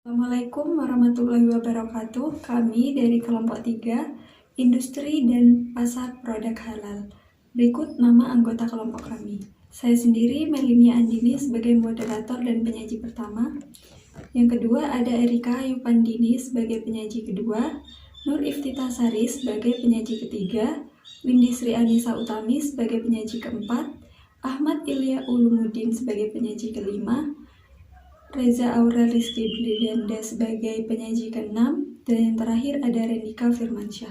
Assalamualaikum warahmatullahi wabarakatuh. Kami dari kelompok 3, Industri dan Pasar Produk Halal. Berikut nama anggota kelompok kami. Saya sendiri, Melini Andini, sebagai moderator dan penyaji pertama. Yang kedua ada Erika Yupandini sebagai penyaji kedua, Nur Iftitah Sari sebagai penyaji ketiga, Windy Sri Anissa Utami sebagai penyaji keempat, Ahmad Ilya Ulumuddin sebagai penyaji kelima, Reza Aurel Rizky Bridanda sebagai penyaji ke-6, dan yang terakhir ada Rendika Firmansyah.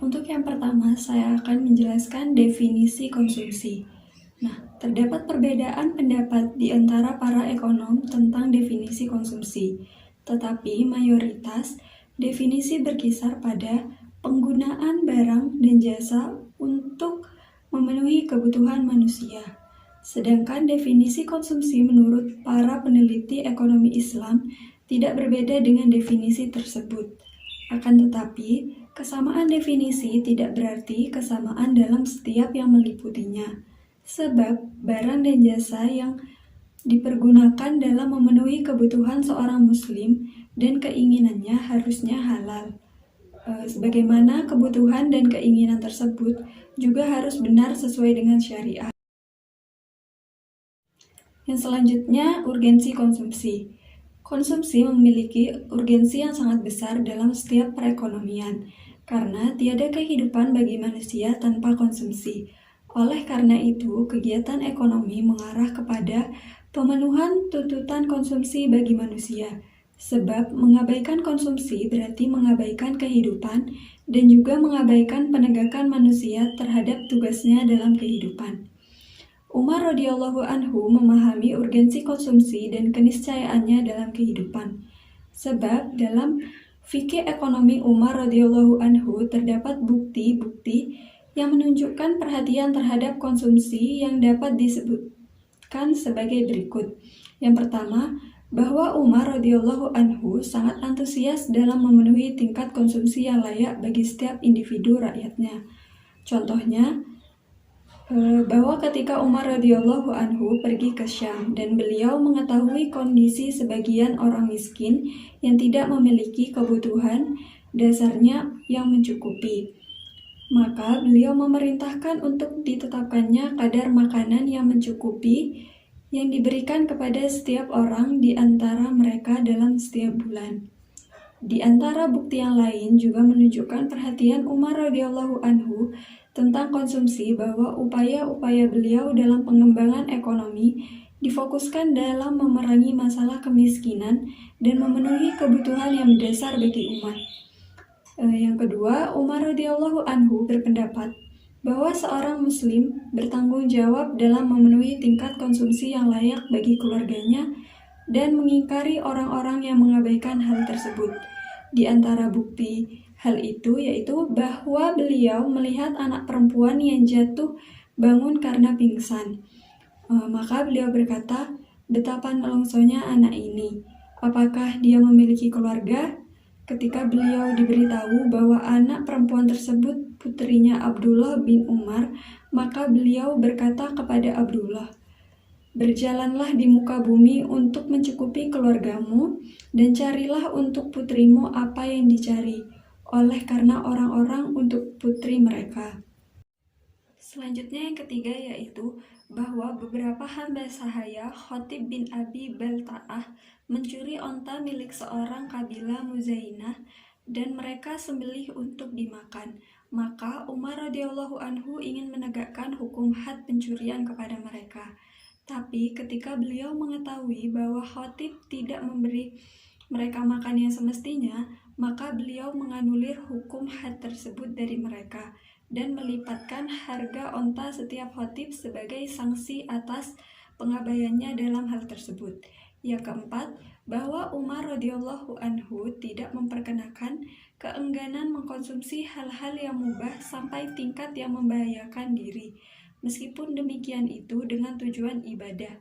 Untuk yang pertama, saya akan menjelaskan definisi konsumsi. Nah, terdapat perbedaan pendapat di antara para ekonom tentang definisi konsumsi, tetapi mayoritas definisi berkisar pada penggunaan barang dan jasa untuk memenuhi kebutuhan manusia. Sedangkan definisi konsumsi menurut para peneliti ekonomi Islam tidak berbeda dengan definisi tersebut. Akan tetapi, kesamaan definisi tidak berarti kesamaan dalam setiap yang meliputinya. Sebab barang dan jasa yang dipergunakan dalam memenuhi kebutuhan seorang muslim dan keinginannya harusnya halal. Sebagaimana kebutuhan dan keinginan tersebut juga harus benar sesuai dengan syariat. Yang selanjutnya, urgensi konsumsi. Konsumsi memiliki urgensi yang sangat besar dalam setiap perekonomian, karena tiada kehidupan bagi manusia tanpa konsumsi. Oleh karena itu, kegiatan ekonomi mengarah kepada pemenuhan tuntutan konsumsi bagi manusia. Sebab mengabaikan konsumsi berarti mengabaikan kehidupan dan juga mengabaikan penegakan manusia terhadap tugasnya dalam kehidupan. Umar radhiyallahu anhu memahami urgensi konsumsi dan keniscayaannya dalam kehidupan. Sebab dalam fikih ekonomi Umar radhiyallahu anhu terdapat bukti-bukti yang menunjukkan perhatian terhadap konsumsi yang dapat disebutkan sebagai berikut. Yang pertama, bahwa Umar radhiyallahu anhu sangat antusias dalam memenuhi tingkat konsumsi yang layak bagi setiap individu rakyatnya. Contohnya, bahwa ketika Umar radhiyallahu anhu pergi ke Syam dan beliau mengetahui kondisi sebagian orang miskin yang tidak memiliki kebutuhan dasarnya yang mencukupi, maka beliau memerintahkan untuk ditetapkannya kadar makanan yang mencukupi yang diberikan kepada setiap orang di antara mereka dalam setiap bulan. Di antara bukti yang lain juga menunjukkan perhatian Umar radhiyallahu anhu tentang konsumsi, bahwa upaya-upaya beliau dalam pengembangan ekonomi difokuskan dalam memerangi masalah kemiskinan dan memenuhi kebutuhan yang mendasar bagi umat. Yang kedua, Umar radhiyallahu anhu berpendapat bahwa seorang muslim bertanggung jawab dalam memenuhi tingkat konsumsi yang layak bagi keluarganya dan mengingkari orang-orang yang mengabaikan hal tersebut. Di antara bukti hal itu yaitu bahwa beliau melihat anak perempuan yang jatuh bangun karena pingsan. Maka beliau berkata, betapa nelongsonya anak ini. Apakah dia memiliki keluarga? Ketika beliau diberitahu bahwa anak perempuan tersebut putrinya Abdullah bin Umar, maka beliau berkata kepada Abdullah, berjalanlah di muka bumi untuk mencukupi keluargamu dan carilah untuk putrimu apa yang dicari oleh karena orang-orang untuk putri mereka. Selanjutnya yang ketiga yaitu bahwa beberapa hamba sahaya Khatib bin Abi Balta'ah mencuri onta milik seorang kabilah Muzainah dan mereka sembelih untuk dimakan. Maka Umar radhiyallahu anhu ingin menegakkan hukum had pencurian kepada mereka. Tapi ketika beliau mengetahui bahwa Khatib tidak memberi mereka makan yang semestinya, maka beliau menganulir hukum had tersebut dari mereka dan melipatkan harga onta setiap khatib sebagai sanksi atas pengabaiannya dalam hal tersebut. Yang keempat, bahwa Umar radhiyallahu anhu tidak memperkenakan keengganan mengkonsumsi hal-hal yang mubah sampai tingkat yang membahayakan diri. Meskipun demikian itu dengan tujuan ibadah.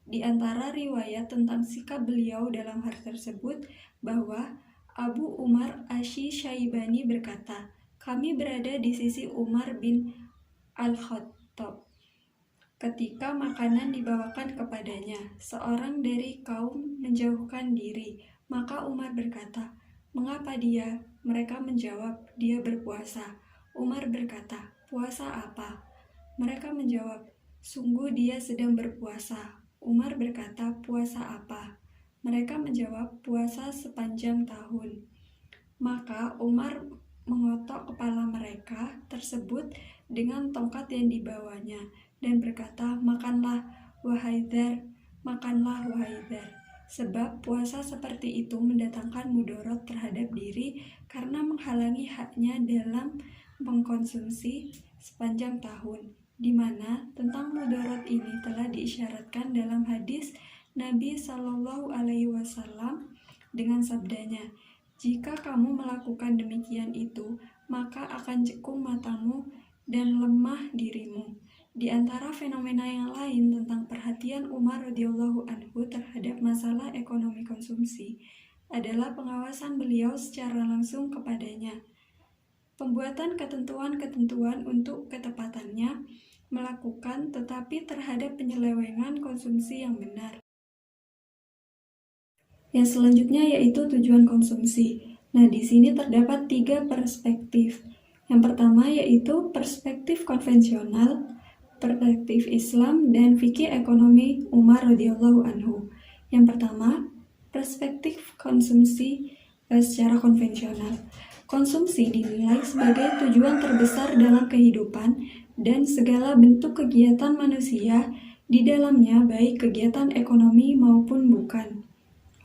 Di antara riwayat tentang sikap beliau dalam hal tersebut bahwa Abu Umar Asy-Syaibani berkata, kami berada di sisi Umar bin Al-Khattab Ketika makanan dibawakan kepadanya, seorang dari kaum menjauhkan diri. Maka Umar berkata, "Mengapa dia?" Mereka menjawab, "Dia berpuasa." Umar berkata, "Puasa apa?" Mereka menjawab, "Sungguh dia sedang berpuasa." Umar berkata, "Puasa apa?" Mereka menjawab, "Puasa sepanjang tahun." Maka Umar mengotok kepala mereka tersebut dengan tongkat yang dibawanya dan berkata, "Makanlah, wahai Dzar, makanlah, wahai Dzar." Sebab puasa seperti itu mendatangkan mudarat terhadap diri karena menghalangi haknya dalam mengkonsumsi sepanjang tahun, di mana tentang mudarat ini telah diisyaratkan dalam hadis Nabi Shallallahu Alaihi Wasallam dengan sabdanya, "Jika kamu melakukan demikian itu, maka akan cekung matamu dan lemah dirimu." Di antara fenomena yang lain tentang perhatian Umar radhiyallahu anhu terhadap masalah ekonomi konsumsi adalah pengawasan beliau secara langsung kepadanya, pembuatan ketentuan-ketentuan untuk ketepatannya melakukan, tetapi terhadap penyelewengan konsumsi yang benar. Yang selanjutnya yaitu tujuan konsumsi. Nah, di sini terdapat 3 perspektif. Yang pertama yaitu perspektif konvensional, perspektif Islam, dan fikih ekonomi Umar radhiyallahu anhu. Yang pertama, perspektif konsumsi secara konvensional. Konsumsi dinilai sebagai tujuan terbesar dalam kehidupan dan segala bentuk kegiatan manusia di dalamnya, baik kegiatan ekonomi maupun bukan.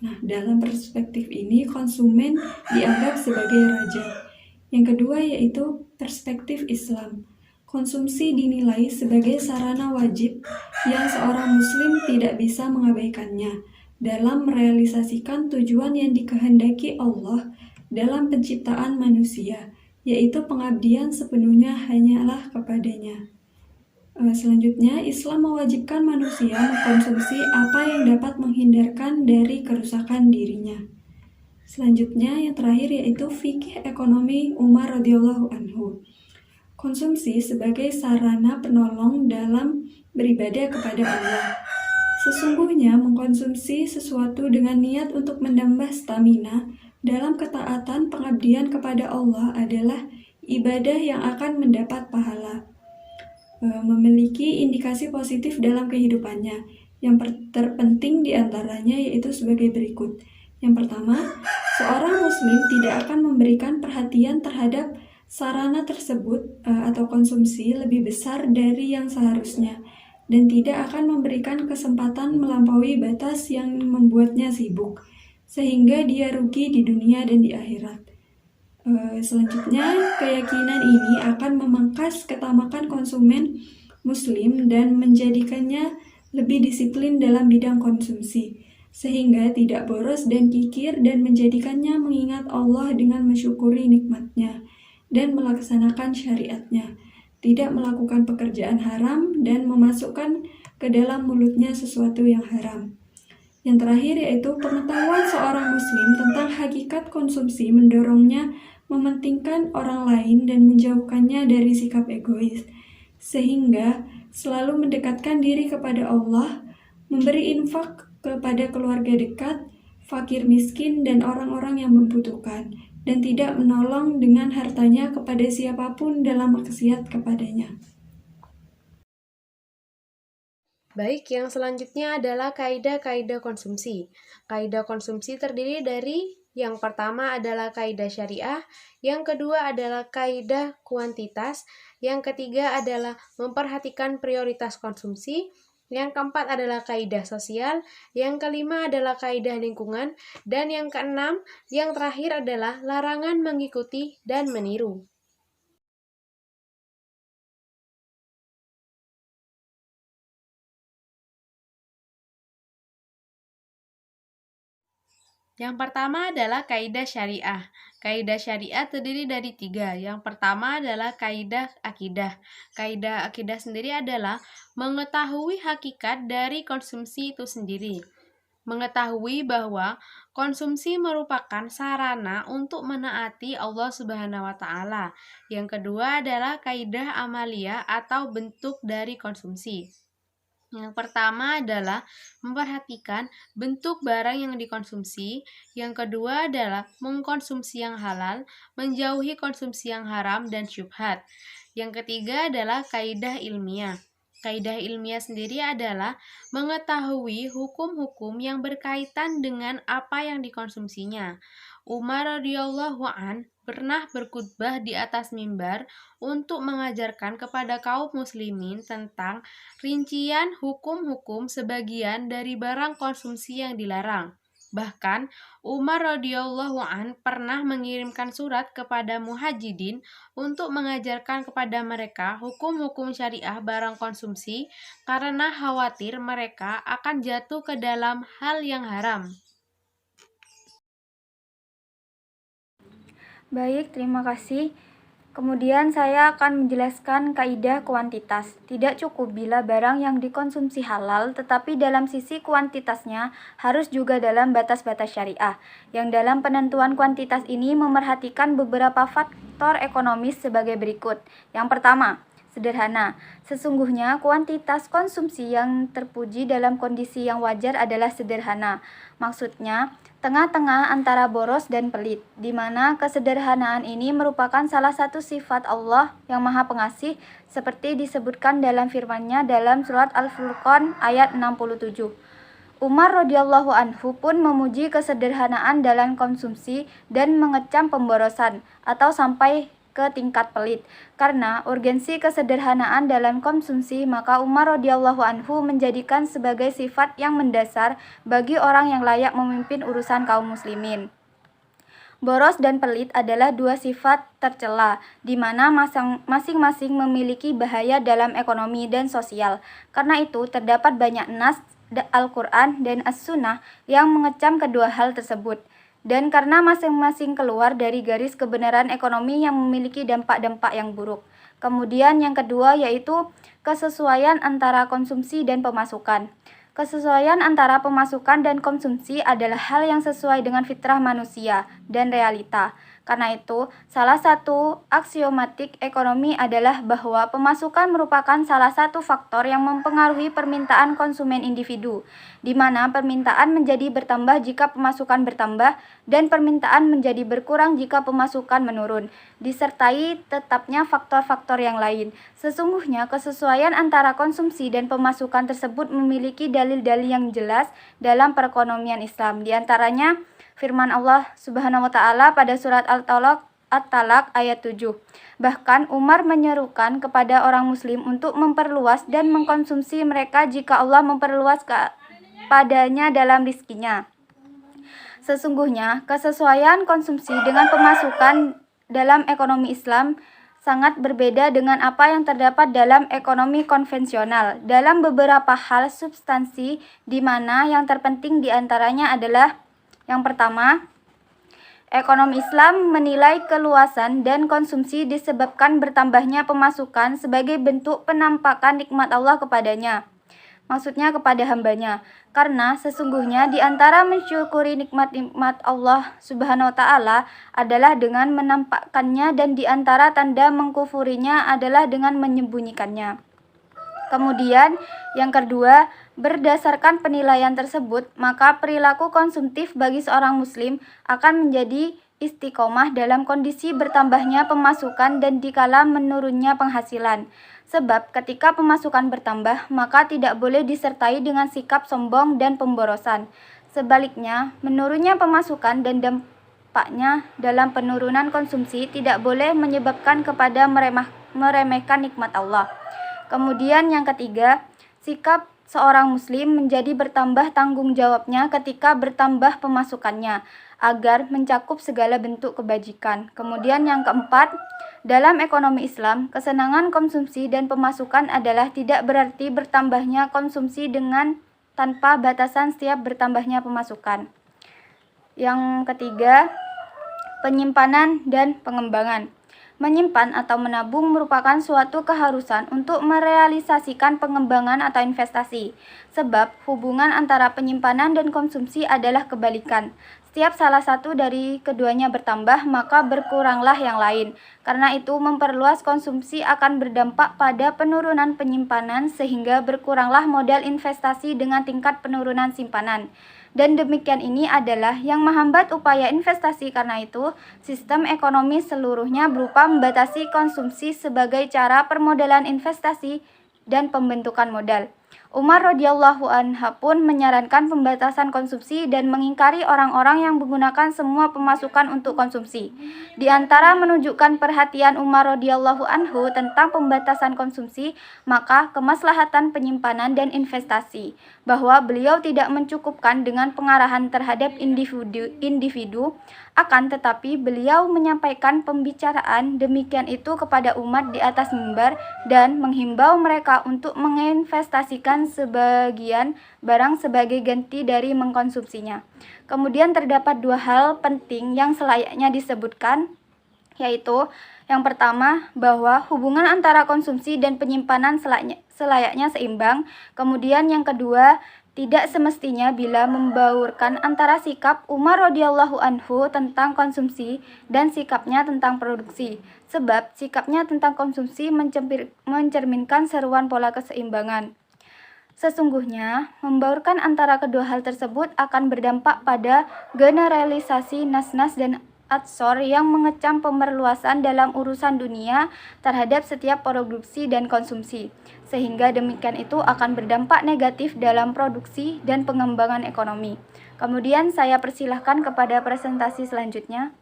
Nah, dalam perspektif ini, konsumen dianggap sebagai raja. Yang kedua yaitu perspektif Islam. Konsumsi dinilai sebagai sarana wajib yang seorang muslim tidak bisa mengabaikannya dalam merealisasikan tujuan yang dikehendaki Allah dalam penciptaan manusia, yaitu pengabdian sepenuhnya hanyalah kepadanya. Selanjutnya, Islam mewajibkan manusia mengkonsumsi apa yang dapat menghindarkan dari kerusakan dirinya. Selanjutnya, yang terakhir yaitu fikih ekonomi Umar radhiyallahu anhu. Konsumsi sebagai sarana penolong dalam beribadah kepada Allah. Sesungguhnya mengkonsumsi sesuatu dengan niat untuk menambah stamina dalam ketaatan pengabdian kepada Allah adalah ibadah yang akan mendapat pahala. Memiliki indikasi positif dalam kehidupannya. Yang terpenting diantaranya yaitu sebagai berikut. Yang pertama, seorang muslim tidak akan memberikan perhatian terhadap sarana tersebut atau konsumsi lebih besar dari yang seharusnya, dan tidak akan memberikan kesempatan melampaui batas yang membuatnya sibuk, sehingga dia rugi di dunia dan di akhirat. Selanjutnya, keyakinan ini akan memangkas ketamakan konsumen muslim dan menjadikannya lebih disiplin dalam bidang konsumsi, sehingga tidak boros dan kikir, dan menjadikannya mengingat Allah dengan mensyukuri nikmatnya dan melaksanakan syariatnya, tidak melakukan pekerjaan haram dan memasukkan ke dalam mulutnya sesuatu yang haram. Yang terakhir yaitu pengetahuan seorang muslim tentang hakikat konsumsi mendorongnya mementingkan orang lain dan menjauhkannya dari sikap egois, sehingga selalu mendekatkan diri kepada Allah, memberi infak kepada keluarga dekat, fakir miskin, dan orang-orang yang membutuhkan, dan tidak menolong dengan hartanya kepada siapapun dalam maksiat kepadanya. Baik, yang selanjutnya adalah kaidah-kaidah konsumsi. Kaidah konsumsi terdiri dari yang pertama adalah kaidah syariah, yang kedua adalah kaidah kuantitas, yang ketiga adalah memperhatikan prioritas konsumsi, yang keempat adalah kaidah sosial, yang kelima adalah kaidah lingkungan, dan yang keenam, yang terakhir adalah larangan mengikuti dan meniru. Yang pertama adalah kaidah syariah. Kaidah syariah terdiri dari 3. Yang pertama adalah kaidah akidah. Kaidah akidah sendiri adalah mengetahui hakikat dari konsumsi itu sendiri. Mengetahui bahwa konsumsi merupakan sarana untuk menaati Allah Subhanahu wa Ta'ala. Yang kedua adalah kaidah amaliyah atau bentuk dari konsumsi. Yang pertama adalah memperhatikan bentuk barang yang dikonsumsi. Yang kedua adalah mengkonsumsi yang halal, menjauhi konsumsi yang haram dan syubhat. Yang ketiga adalah kaidah ilmiah. Kaidah ilmiah sendiri adalah mengetahui hukum-hukum yang berkaitan dengan apa yang dikonsumsinya. Umar radhiyallahu an pernah berkhutbah di atas mimbar untuk mengajarkan kepada kaum muslimin tentang rincian hukum-hukum sebagian dari barang konsumsi yang dilarang. Bahkan, Umar radhiyallahu an pernah mengirimkan surat kepada muhajidin untuk mengajarkan kepada mereka hukum-hukum syariah barang konsumsi karena khawatir mereka akan jatuh ke dalam hal yang haram. Baik, terima kasih. Kemudian saya akan menjelaskan kaidah kuantitas. Tidak cukup bila barang yang dikonsumsi halal, tetapi dalam sisi kuantitasnya harus juga dalam batas-batas syariah. Yang dalam penentuan kuantitas ini memerhatikan beberapa faktor ekonomis sebagai berikut. Yang pertama, sederhana. Sesungguhnya kuantitas konsumsi yang terpuji dalam kondisi yang wajar adalah sederhana. Maksudnya, tengah-tengah antara boros dan pelit, di mana kesederhanaan ini merupakan salah satu sifat Allah yang Maha Pengasih, seperti disebutkan dalam firman-Nya dalam surat Al-Furqan ayat 67. Umar radhiyallahu anhu pun memuji kesederhanaan dalam konsumsi dan mengecam pemborosan atau sampai ke tingkat pelit. Karena urgensi kesederhanaan dalam konsumsi, maka Umar radhiyallahu anhu menjadikan sebagai sifat yang mendasar bagi orang yang layak memimpin urusan kaum muslimin. Boros dan pelit adalah dua sifat tercela, di mana masing-masing memiliki bahaya dalam ekonomi dan sosial. Karena itu, terdapat banyak nas Al-Quran dan As-Sunnah yang mengecam kedua hal tersebut. Dan karena masing-masing keluar dari garis kebenaran ekonomi yang memiliki dampak-dampak yang buruk. Kemudian yang kedua yaitu kesesuaian antara konsumsi dan pemasukan. Kesesuaian antara pemasukan dan konsumsi adalah hal yang sesuai dengan fitrah manusia dan realita. Karena itu, salah satu aksiomatik ekonomi adalah bahwa pemasukan merupakan salah satu faktor yang mempengaruhi permintaan konsumen individu, di mana permintaan menjadi bertambah jika pemasukan bertambah dan permintaan menjadi berkurang jika pemasukan menurun, disertai tetapnya faktor-faktor yang lain. Sesungguhnya kesesuaian antara konsumsi dan pemasukan tersebut memiliki dalil-dalil yang jelas dalam perekonomian Islam. Di antaranya firman Allah Subhanahu wa taala pada surat At-Talaq ayat 7. Bahkan Umar menyerukan kepada orang muslim untuk memperluas dan mengkonsumsi mereka jika Allah memperluas padanya dalam rizkinya. Sesungguhnya kesesuaian konsumsi dengan pemasukan dalam ekonomi Islam sangat berbeda dengan apa yang terdapat dalam ekonomi konvensional dalam beberapa hal substansi, di mana yang terpenting diantaranya adalah yang pertama, ekonomi Islam menilai keluasan dan konsumsi disebabkan bertambahnya pemasukan sebagai bentuk penampakan nikmat Allah kepadanya. Maksudnya kepada hambanya. Karena sesungguhnya di antara mensyukuri nikmat-nikmat Allah Subhanahu wa taala adalah dengan menampakkannya, dan di antara tanda mengkufurinya adalah dengan menyembunyikannya. Kemudian, yang kedua, berdasarkan penilaian tersebut, maka perilaku konsumtif bagi seorang muslim akan menjadi istiqomah dalam kondisi bertambahnya pemasukan dan dikala menurunnya penghasilan. Sebab ketika pemasukan bertambah, maka tidak boleh disertai dengan sikap sombong dan pemborosan. Sebaliknya, menurunnya pemasukan dan dampaknya dalam penurunan konsumsi tidak boleh menyebabkan kepada meremehkan nikmat Allah. Kemudian yang ketiga, sikap seorang muslim menjadi bertambah tanggung jawabnya ketika bertambah pemasukannya, agar mencakup segala bentuk kebajikan. Kemudian yang keempat, dalam ekonomi Islam, kesenangan konsumsi dan pemasukan adalah tidak berarti bertambahnya konsumsi dengan tanpa batasan setiap bertambahnya pemasukan. Yang ketiga, penyimpanan dan pengembangan. Menyimpan atau menabung merupakan suatu keharusan untuk merealisasikan pengembangan atau investasi, sebab hubungan antara penyimpanan dan konsumsi adalah kebalikan. Setiap salah satu dari keduanya bertambah, maka berkuranglah yang lain. Karena itu, memperluas konsumsi akan berdampak pada penurunan penyimpanan sehingga berkuranglah modal investasi dengan tingkat penurunan simpanan. Dan demikian ini adalah yang menghambat upaya investasi. Karena itu, sistem ekonomi seluruhnya berupa membatasi konsumsi sebagai cara permodalan investasi dan pembentukan modal. Umar radhiyallahu anha pun menyarankan pembatasan konsumsi dan mengingkari orang-orang yang menggunakan semua pemasukan untuk konsumsi. Di antara menunjukkan perhatian Umar radhiyallahu anhu tentang pembatasan konsumsi, maka kemaslahatan penyimpanan dan investasi, bahwa beliau tidak mencukupkan dengan pengarahan terhadap individu, akan tetapi beliau menyampaikan pembicaraan demikian itu kepada umat di atas mimbar dan menghimbau mereka untuk menginvestasikan sebagian barang sebagai ganti dari mengkonsumsinya. Kemudian terdapat dua hal penting yang selayaknya disebutkan, yaitu yang pertama, bahwa hubungan antara konsumsi dan penyimpanan selayaknya seimbang. Kemudian yang kedua, tidak semestinya bila membaurkan antara sikap Umar radhiyallahu anhu tentang konsumsi dan sikapnya tentang produksi. Sebab sikapnya tentang konsumsi mencerminkan seruan pola keseimbangan. Sesungguhnya, membaurkan antara kedua hal tersebut akan berdampak pada generalisasi nas-nas dan atsor yang mengecam pemerluasan dalam urusan dunia terhadap setiap produksi dan konsumsi, sehingga demikian itu akan berdampak negatif dalam produksi dan pengembangan ekonomi. Kemudian saya persilahkan kepada presentasi selanjutnya.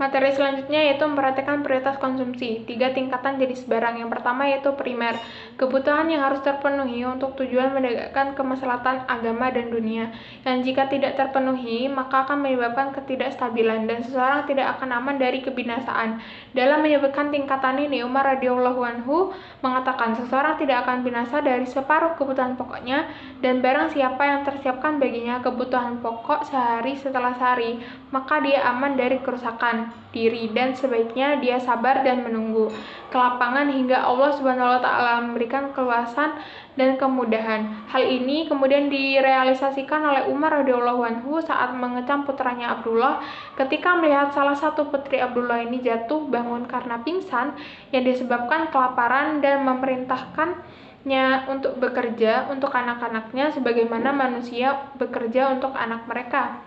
Materi selanjutnya yaitu memperhatikan prioritas konsumsi. 3 tingkatan jenis barang. Yang pertama yaitu primer, kebutuhan yang harus terpenuhi untuk tujuan menegakkan kemaslahatan agama dan dunia, yang jika tidak terpenuhi maka akan menyebabkan ketidakstabilan dan seseorang tidak akan aman dari kebinasaan. Dalam menyebutkan tingkatan ini, Umar radhiyallahu anhu mengatakan seseorang tidak akan binasa dari separuh kebutuhan pokoknya, dan barang siapa yang tersiapkan baginya kebutuhan pokok sehari setelah sehari, maka dia aman dari kerusakan diri, dan sebaiknya dia sabar dan menunggu kelapangan hingga Allah Subhanahu wa taala memberikan keluasan dan kemudahan. Hal ini kemudian direalisasikan oleh Umar radhiyallahu anhu saat mengecam putranya Abdullah ketika melihat salah satu putri Abdullah ini jatuh bangun karena pingsan yang disebabkan kelaparan, dan memerintahkannya untuk bekerja untuk anak-anaknya sebagaimana manusia bekerja untuk anak mereka.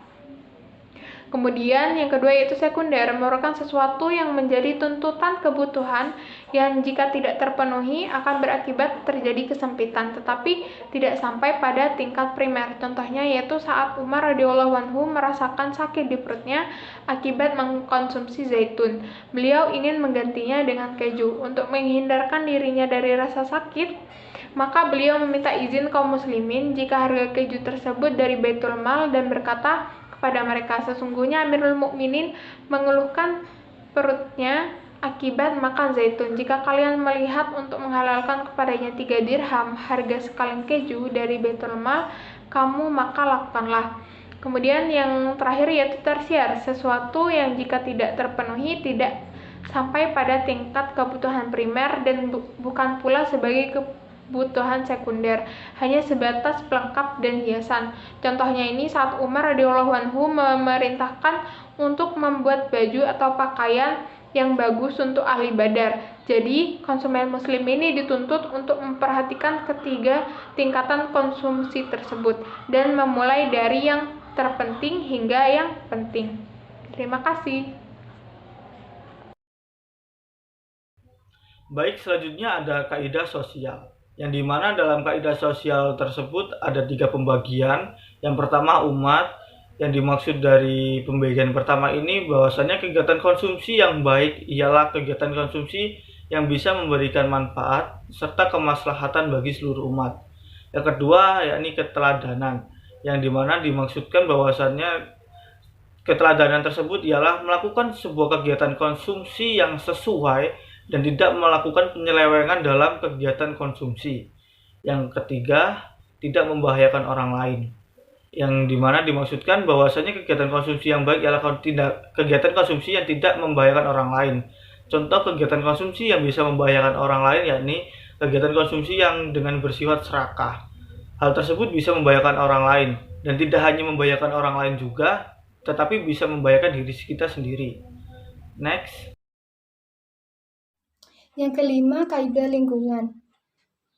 Kemudian yang kedua yaitu sekunder, merupakan sesuatu yang menjadi tuntutan kebutuhan yang jika tidak terpenuhi akan berakibat terjadi kesempitan, tetapi tidak sampai pada tingkat primer. Contohnya yaitu saat Umar radhiyallahu anhu merasakan sakit di perutnya akibat mengkonsumsi zaitun. Beliau ingin menggantinya dengan keju. Untuk menghindarkan dirinya dari rasa sakit, maka beliau meminta izin kaum muslimin jika harga keju tersebut dari Baitul Mal dan berkata pada mereka, sesungguhnya Amirul Mukminin mengeluhkan perutnya akibat makan zaitun. Jika kalian melihat untuk menghalalkan kepadanya 3 dirham harga sekalian keju dari Baitul Mal, kamu maka lakukanlah. Kemudian yang terakhir yaitu tersier, sesuatu yang jika tidak terpenuhi tidak sampai pada tingkat kebutuhan primer dan bukan pula sebagai kebutuhan sekunder, hanya sebatas pelengkap dan hiasan. Contohnya ini saat Umar radhiyallahu anhu memerintahkan untuk membuat baju atau pakaian yang bagus untuk ahli Badar. Jadi, konsumen muslim ini dituntut untuk memperhatikan ketiga tingkatan konsumsi tersebut dan memulai dari yang terpenting hingga yang penting. Terima kasih. Baik, selanjutnya ada kaidah sosial, yang dimana dalam kaidah sosial tersebut ada 3 pembagian. Yang pertama umat, yang dimaksud dari pembagian pertama ini bahwasanya kegiatan konsumsi yang baik ialah kegiatan konsumsi yang bisa memberikan manfaat serta kemaslahatan bagi seluruh umat. Yang kedua yakni keteladanan, yang dimana dimaksudkan bahwasanya keteladanan tersebut ialah melakukan sebuah kegiatan konsumsi yang sesuai dan tidak melakukan penyelewengan dalam kegiatan konsumsi. Yang ketiga, tidak membahayakan orang lain, yang dimana dimaksudkan bahwasanya kegiatan konsumsi yang baik ialah kegiatan konsumsi yang tidak membahayakan orang lain. Contoh kegiatan konsumsi yang bisa membahayakan orang lain yakni kegiatan konsumsi yang dengan bersifat serakah. Hal tersebut bisa membahayakan orang lain. dan tidak hanya membahayakan orang lain juga, tetapi bisa membahayakan diri kita sendiri. Next. Yang kelima, kaidah lingkungan.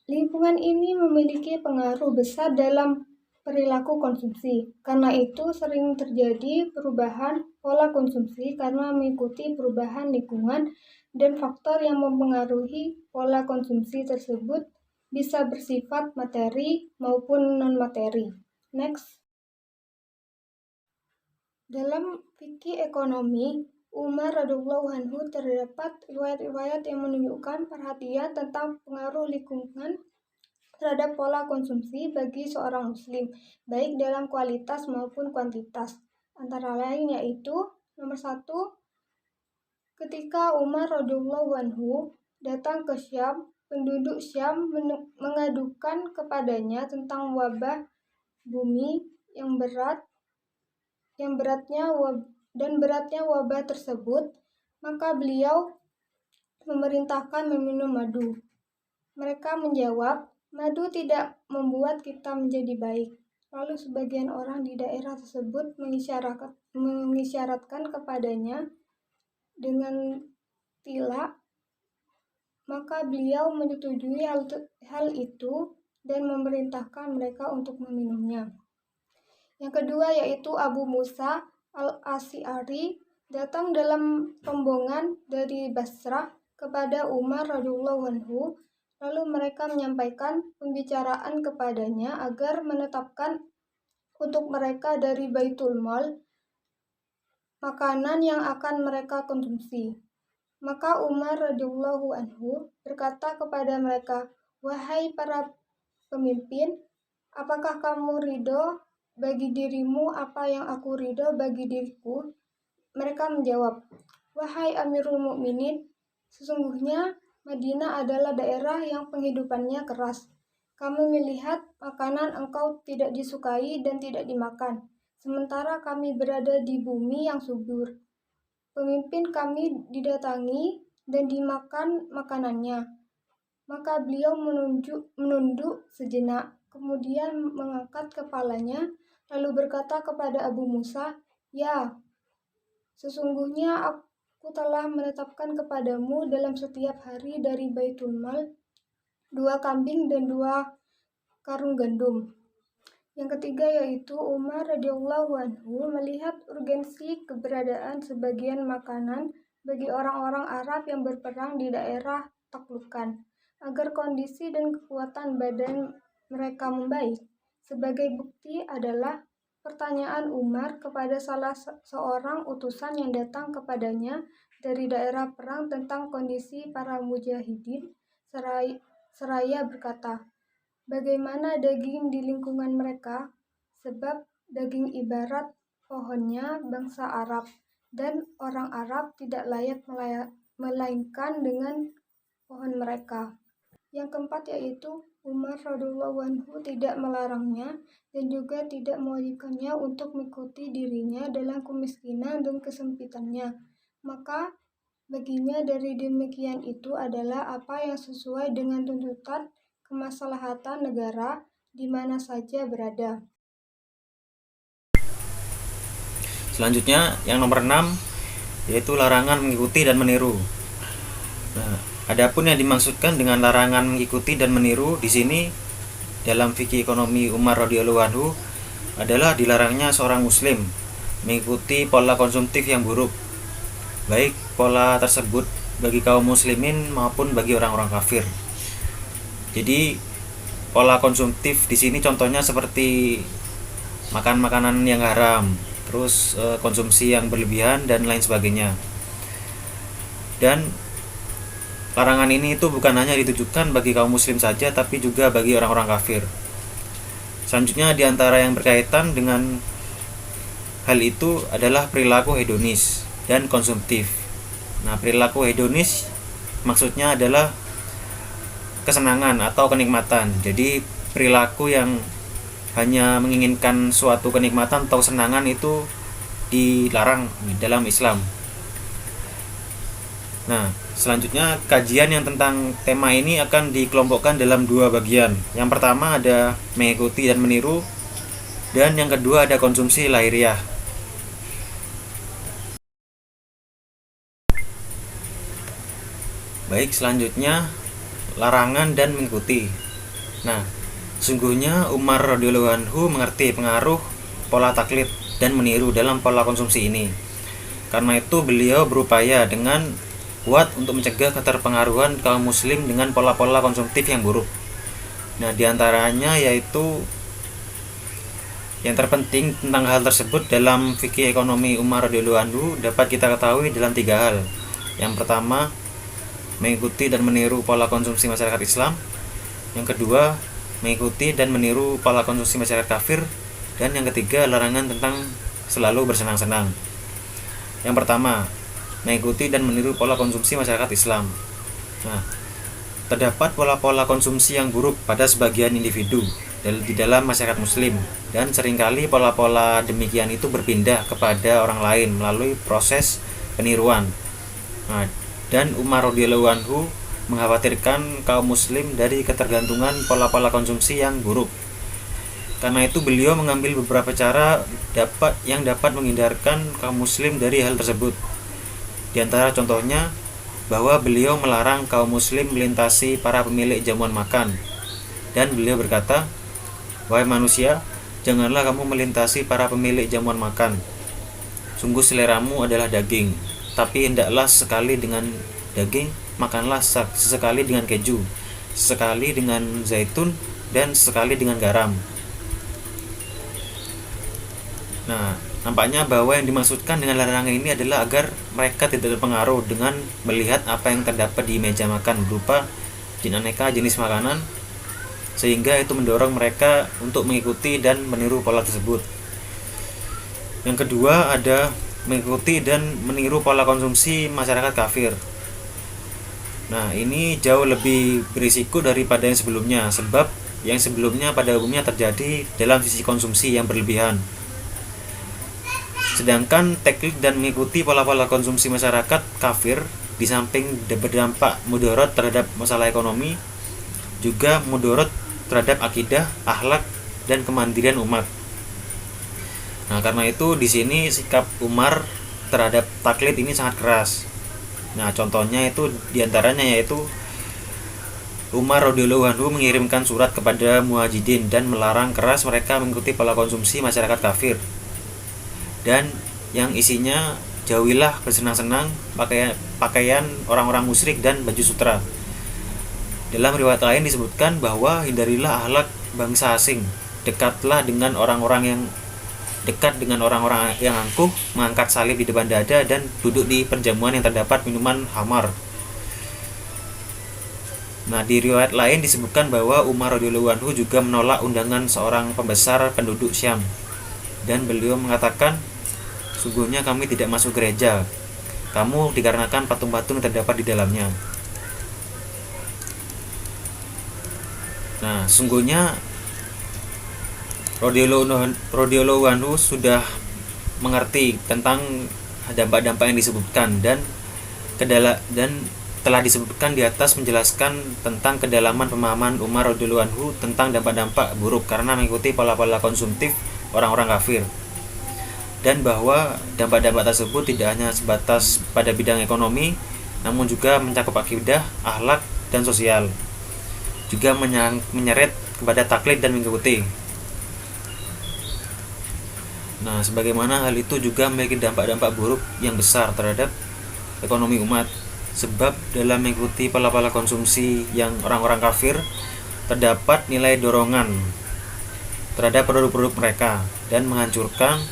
Lingkungan ini memiliki pengaruh besar dalam perilaku konsumsi. Karena itu sering terjadi perubahan pola konsumsi karena mengikuti perubahan lingkungan, dan faktor yang mempengaruhi pola konsumsi tersebut bisa bersifat materi maupun non-materi. Next. Dalam fikih ekonomi, Umar radhiyallahu anhu terdapat riwayat-riwayat yang menunjukkan perhatian tentang pengaruh lingkungan terhadap pola konsumsi bagi seorang muslim, baik dalam kualitas maupun kuantitas. Antara lain yaitu, nomor 1, ketika Umar radhiyallahu anhu datang ke Syam, penduduk Syam mengadukan kepadanya tentang wabah bumi yang beratnya wabah tersebut, maka beliau memerintahkan meminum madu. Mereka menjawab, madu tidak membuat kita menjadi baik. Lalu sebagian orang di daerah tersebut mengisyaratkan kepadanya dengan tilak, maka beliau menyetujui hal itu dan memerintahkan mereka untuk meminumnya. Yang kedua yaitu Abu Musa al-Asy'ari datang dalam rombongan dari Basrah kepada Umar radhiyallahu anhu, lalu mereka menyampaikan pembicaraan kepadanya agar menetapkan untuk mereka dari Baitul Mal makanan yang akan mereka konsumsi. Maka Umar radhiyallahu anhu berkata kepada mereka, "Wahai para pemimpin, apakah kamu ridho bagi dirimu apa yang aku ridho bagi diriku?" Mereka menjawab, "Wahai Amirul Mukminin, sesungguhnya Madinah adalah daerah yang penghidupannya keras. Kami melihat makanan engkau tidak disukai dan tidak dimakan, sementara kami berada di bumi yang subur. Pemimpin kami didatangi dan dimakan makanannya." Maka beliau menunduk sejenak, kemudian mengangkat kepalanya, lalu berkata kepada Abu Musa, "Ya, sesungguhnya aku telah menetapkan kepadamu dalam setiap hari dari Baitul Mal 2 kambing dan 2 karung gandum." Yang ketiga yaitu Umar radhiyallahu anhu melihat urgensi keberadaan sebagian makanan bagi orang-orang Arab yang berperang di daerah taklukan, agar kondisi dan kekuatan badan mereka membaik. Sebagai bukti adalah pertanyaan Umar kepada salah seorang utusan yang datang kepadanya dari daerah perang tentang kondisi para mujahidin, seraya berkata, "Bagaimana daging di lingkungan mereka? Sebab daging ibarat pohonnya bangsa Arab, dan orang Arab tidak layak melainkan dengan pohon mereka." Yang keempat yaitu Umar radhiyallahu anhu tidak melarangnya dan juga tidak mewajibkannya untuk mengikuti dirinya dalam kemiskinan dan kesempitannya. Maka baginya dari demikian itu adalah apa yang sesuai dengan tuntutan kemaslahatan negara di mana saja berada. Selanjutnya yang nomor 6 yaitu larangan mengikuti dan meniru. Nah, adapun yang dimaksudkan dengan larangan mengikuti dan meniru di sini dalam fikih ekonomi Umar radhiyallahu anhu adalah dilarangnya seorang muslim mengikuti pola konsumtif yang buruk, baik pola tersebut bagi kaum muslimin maupun bagi orang-orang kafir. Jadi pola konsumtif di sini contohnya seperti makan makanan yang haram, terus konsumsi yang berlebihan dan lain sebagainya. Dan larangan ini itu bukan hanya ditujukan bagi kaum muslim saja, tapi juga bagi orang-orang kafir. Selanjutnya diantara yang berkaitan dengan hal itu adalah perilaku hedonis dan konsumtif. Nah, perilaku hedonis maksudnya adalah kesenangan atau kenikmatan. Jadi perilaku yang hanya menginginkan suatu kenikmatan atau kesenangan itu dilarang dalam Islam. Nah, selanjutnya kajian yang tentang tema ini akan dikelompokkan dalam 2 bagian. Yang pertama ada mengikuti dan meniru, Dan yang kedua ada konsumsi lahiriah. Baik, selanjutnya larangan dan mengikuti. Nah, sungguhnya Umar radhiyallahu anhu mengerti pengaruh pola taklid dan meniru dalam pola konsumsi ini. Karena itu beliau berupaya dengan kuat untuk mencegah keterpengaruhan kaum muslim dengan pola-pola konsumtif yang buruk. Nah, diantaranya yaitu yang terpenting tentang hal tersebut dalam fikih ekonomi Umar radhiyallahu anhu dapat kita ketahui dalam 3 hal. Yang pertama, mengikuti dan meniru pola konsumsi masyarakat Islam. Yang kedua, mengikuti dan meniru pola konsumsi masyarakat kafir. Dan yang ketiga, larangan tentang selalu bersenang-senang. Yang pertama, mengikuti dan meniru pola konsumsi masyarakat Islam. Nah, terdapat pola-pola konsumsi yang buruk pada sebagian individu di dalam masyarakat muslim, dan seringkali pola-pola demikian itu berpindah kepada orang lain melalui proses peniruan. Nah, dan Umar radhiyallahu anhu mengkhawatirkan kaum muslim dari ketergantungan pola-pola konsumsi yang buruk. Karena itu beliau mengambil beberapa cara yang dapat menghindarkan kaum muslim dari hal tersebut. Di antara contohnya bahwa beliau melarang kaum muslim melintasi para pemilik jamuan makan. Dan beliau berkata, "Wahai manusia, janganlah kamu melintasi para pemilik jamuan makan. Sungguh seleramu adalah daging, tapi hendaklah sekali dengan daging, makanlah sesekali dengan keju, sesekali dengan zaitun, dan sesekali dengan garam." Nah, nampaknya bahwa yang dimaksudkan dengan larangan ini adalah agar mereka tidak terpengaruh dengan melihat apa yang terdapat di meja makan berupa aneka jenis makanan, sehingga itu mendorong mereka untuk mengikuti dan meniru pola tersebut. Yang kedua ada mengikuti dan meniru pola konsumsi masyarakat kafir. Nah, ini jauh lebih berisiko daripada yang sebelumnya, sebab yang sebelumnya pada umumnya terjadi dalam sisi konsumsi yang berlebihan. Sedangkan taklid dan mengikuti pola-pola konsumsi masyarakat kafir di samping berdampak mudarat terhadap masalah ekonomi, juga mudarat terhadap akidah, akhlak, dan kemandirian umat. Nah, karena itu di sini sikap Umar terhadap taklid ini sangat keras. Nah, contohnya itu diantaranya yaitu Umar radhiyallahu anhu mengirimkan surat kepada muwahhidin dan melarang keras mereka mengikuti pola konsumsi masyarakat kafir. Dan yang isinya, jauhilah bersenang-senang, pakaian orang-orang musyrik dan baju sutra. Dalam riwayat lain disebutkan bahwa hindarilah akhlak bangsa asing, dekatlah dengan orang-orang yang angkuh, mengangkat salib di depan dada, dan duduk di perjamuan yang terdapat minuman khamar. Nah, di riwayat lain disebutkan bahwa Umar radhiyallahu anhu juga menolak undangan seorang pembesar penduduk Syam, dan beliau mengatakan, "Sungguhnya kami tidak masuk gereja kamu dikarenakan patung-patung yang terdapat di dalamnya." Nah, sungguhnya radhiyallahu anhu sudah mengerti tentang dampak-dampak yang disebutkan dan telah disebutkan di atas menjelaskan tentang kedalaman pemahaman Umar radhiyallahu anhu tentang dampak-dampak buruk karena mengikuti pola-pola konsumtif orang-orang kafir, dan bahwa dampak-dampak tersebut tidak hanya sebatas pada bidang ekonomi, namun juga mencakup akidah, akhlak, dan sosial, juga menyeret kepada taklid dan mengikuti. Nah, sebagaimana hal itu juga memiliki dampak-dampak buruk yang besar terhadap ekonomi umat, sebab dalam mengikuti pola-pola konsumsi yang orang-orang kafir terdapat nilai dorongan terhadap produk-produk mereka dan menghancurkan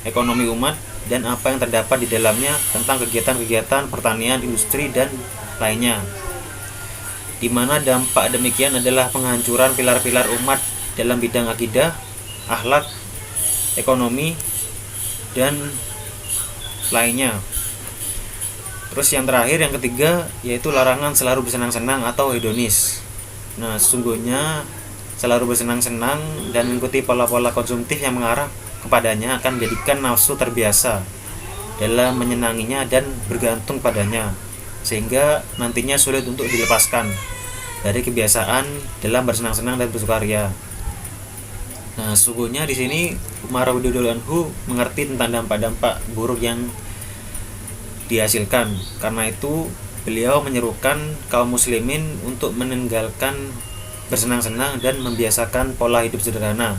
ekonomi umat dan apa yang terdapat di dalamnya tentang kegiatan-kegiatan pertanian, industri, dan lainnya, di mana dampak demikian adalah penghancuran pilar-pilar umat dalam bidang akidah, akhlak, ekonomi, dan lainnya. Terus yang terakhir, yang ketiga, yaitu larangan selalu bersenang-senang atau hedonis. Nah, sesungguhnya selalu bersenang-senang dan mengikuti pola-pola konsumtif yang mengarah kepadanya akan menjadikan nafsu terbiasa dalam menyenanginya dan bergantung padanya, sehingga nantinya sulit untuk dilepaskan dari kebiasaan dalam bersenang-senang dan bersukaria. Nah, sungguhnya di sini Umar radhiyallahu anhu mengerti tentang dampak-dampak buruk yang dihasilkan. Karena itu, beliau menyerukan kaum muslimin untuk meninggalkan bersenang-senang dan membiasakan pola hidup sederhana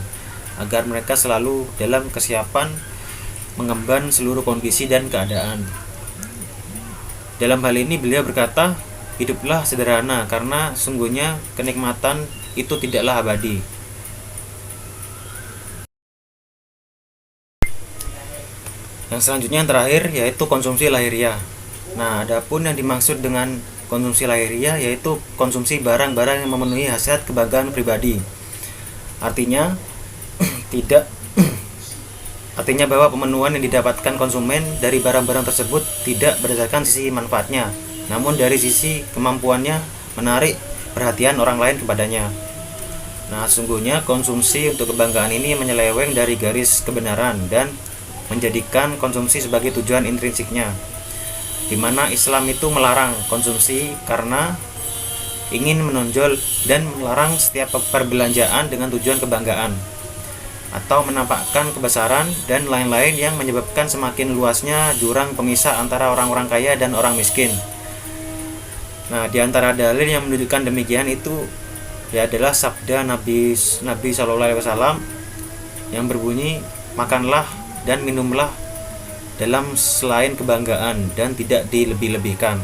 agar mereka selalu dalam kesiapan mengemban seluruh kondisi dan keadaan. Dalam hal ini beliau berkata, hiduplah sederhana karena sungguhnya kenikmatan itu tidaklah abadi. Yang selanjutnya yang terakhir yaitu konsumsi lahiriah. Nah, adapun yang dimaksud dengan konsumsi lahiriah yaitu konsumsi barang-barang yang memenuhi hasrat kebanggaan pribadi. Artinya bahwa pemenuhan yang didapatkan konsumen dari barang-barang tersebut tidak berdasarkan sisi manfaatnya, namun dari sisi kemampuannya menarik perhatian orang lain kepadanya. Nah, sungguhnya konsumsi untuk kebanggaan ini menyeleweng dari garis kebenaran dan menjadikan konsumsi sebagai tujuan intrinsiknya, di mana Islam itu melarang konsumsi karena ingin menonjol dan melarang setiap perbelanjaan dengan tujuan kebanggaan atau menampakkan kebesaran dan lain-lain yang menyebabkan semakin luasnya jurang pemisah antara orang-orang kaya dan orang miskin. Nah, di antara dalil yang menunjukkan demikian itu adalah sabda Nabi SAW yang berbunyi, makanlah dan minumlah dalam selain kebanggaan dan tidak dilebih-lebihkan.